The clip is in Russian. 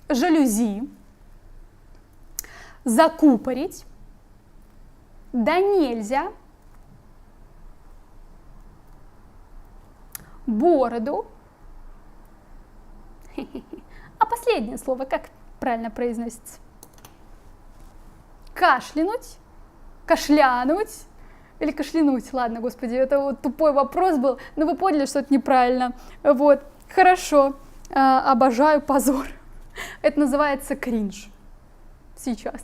жалюзи, закупорить, да нельзя, бороду. А последнее слово как правильно произносится? Кашлянуть, кашлянуть или кашлянуть. Ладно, господи, это вот тупой вопрос был, но вы поняли, что это неправильно. Вот, хорошо, обожаю позор. Это называется кринж сейчас.